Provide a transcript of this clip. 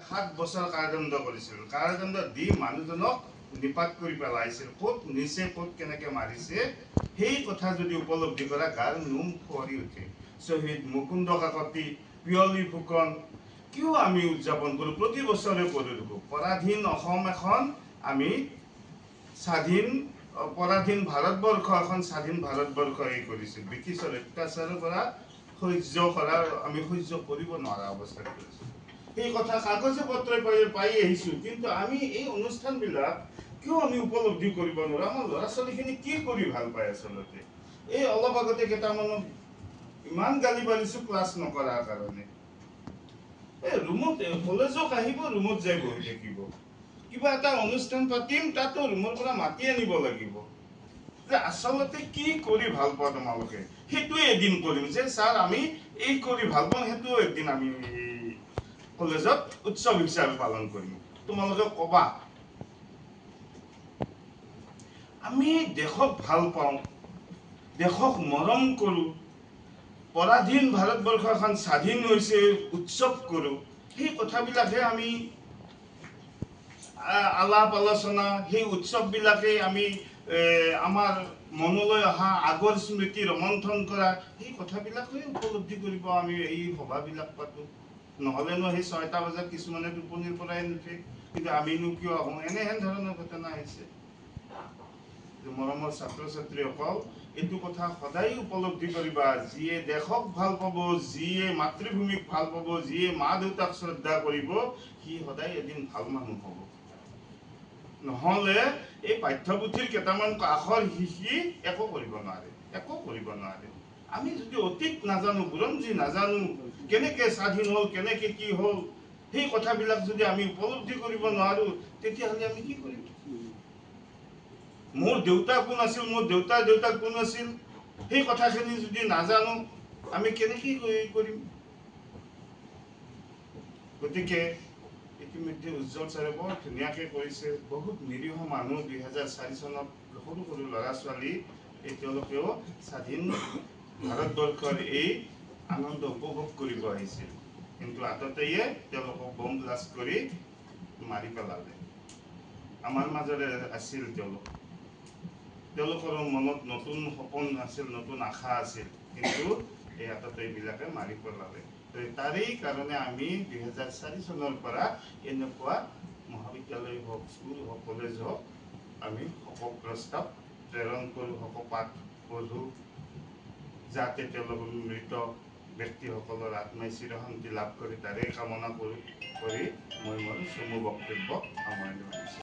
7 বছৰ কাৰাদণ্ড কৰিছিল। কাৰাদণ্ড দি মানুহজনক নিপাত কৰি পেলাইছিল। ক'ত নিছে, ক'ত কেনেকে মাৰিছে, সেই কথা যদি উপলব্ধি কৰা গাৰ নোম শিয়ৰি উঠে। শ্বহীদ মুকুন্দ কাকতি, পিয়লি ফুকন কিয় আমি উদযাপন কৰোঁ, প্ৰতি বছৰে কৰি থাকোঁ। পৰাধীন অসম এখন আমি পৰাধীন ভাৰতবৰ্ষ এখন স্বাধীন ভাৰতবৰ্ষ এই কৰিছিল। ব্ৰিটিছৰ অত্যাচাৰৰ পৰা আমি সহ্য কৰিব নোৱাৰা অৱস্থাত কৰিছিল। সেই কথা কাগজে পত্ৰই পাই আহিছোঁ, কিন্তু আমি এই অনুষ্ঠানবিলাক কিয় আমি উপলব্ধি কৰিব নোৱাৰোঁ? আমাৰ ল'ৰা ছোৱালীখিনি কি কৰি ভাল পায় আচলতে? এই অলপ আগতে কেইটামানক ইমান গালি পাৰিছোঁ ক্লাছ নকৰাৰ কাৰণে। এই ৰুমত কলেজক আহিব, ৰুমত যাই বহি থাকিব। কিবা এটা অনুষ্ঠান পাতিম, তাতো ৰুমৰ পৰা মাতি আনিব লাগিব। আচলতে কি কৰি ভাল পোৱা তোমালোকে, সেইটোৱে এদিন কৰিম যে ছাৰ আমি এই কৰি ভাল পাওঁ, সেইটো একদিন আমি কলেজত উৎসৱ হিচাপে পালন কৰিম। তোমালোকে কবা আমি দেশক ভাল পাওঁ, দেশক মৰম কৰোঁ, পৰাধীন ভাৰতবৰ্ষ এখন স্বাধীন হৈছে উৎসৱ কৰোঁ। সেই কথাবিলাকে আমি আলাপ আলোচনা, সেই উৎসৱবিলাকে আমি আমাৰ মনলৈ অহা আগৰ স্মৃতি ৰোমন্থন কৰা, সেই কথাবিলাকে উপলব্ধি কৰিব আমি এই সভাবিলাক পাতোঁ। নহ'লেনো সেই 6টা বজাত কিছুমানে টোপনিৰ পৰাই নুঠে, কিন্তু আমিনো কিয় আহোঁ, এনেহেন ধৰণৰ ঘটনা হৈছে। মৰমৰ ছাত্ৰ ছাত্ৰীসকল, এইটো কথা সদায় উপলব্ধি কৰিবা। যিয়ে দেশক ভাল পাব, যিয়ে মাতৃভূমিক ভাল পাব, যিয়ে মা দেউতাক শ্ৰদ্ধা কৰিব, সি সদায় এদিন ভাল মানুহ হ'ব। নহ'লে এই পাঠ্যপুথিৰ কেইটামান আখৰ শিকি একো কৰিব নোৱাৰে, একো কৰিব নোৱাৰে। আমি যদি অতীত নাজানো, বুৰঞ্জী নাজানো, কেনেকে স্বাধীন হ'ল, কেনেকে কি হ'ল, সেই কথাবিলাক যদি আমি উপলব্ধি কৰিব নোৱাৰো, তেতিয়াহ'লে আমি কি কৰিম? মোৰ দেউতা কোন আছিল, মোৰ দেউতাৰ দেউতা কোন আছিল, সেই কথাখিনি যদি নাজানো, আমি কেনেকে কৰিম? গতিকে ইতিমধ্যে উজ্জ্বল ছাৰে বৰ ধুনীয়াকে কৈছে। বহুত নিৰীহ মানুহ 2004 চনত সৰু সৰু ল'ৰা ছোৱালী তেওঁলোকেও স্বাধীন ভাৰতবৰ্ষৰ এই আনন্দ উপভোগ কৰিব আহিছিল, কিন্তু আততায়ীয়ে তেওঁলোকক বম ব্লাষ্ট কৰি মাৰি পেলালে। আমাৰ মাজৰে আছিল তেওঁলোকৰ মনত নতুন সপোন আছিল, নতুন আশা আছিল, কিন্তু এই আততায়ীবিলাকে মাৰি পেলালে। তাৰেই কাৰণে আমি 2004 চনৰ পৰা এনেকুৱা মহাবিদ্যালয় হওক, স্কুল হওক, কলেজ হওক, আমি শোক প্ৰস্তাৱ প্ৰেৰণ কৰোঁ, শোক পাঠ পঢ়োঁ, যাতে তেওঁলোকৰ মৃত ব্যক্তিসকলৰ আত্মাই চিৰশান্তি লাভ কৰি তাৰে কামনা কৰি মই মোৰ চমু বক্তব্য সামৰণি মাৰিছোঁ।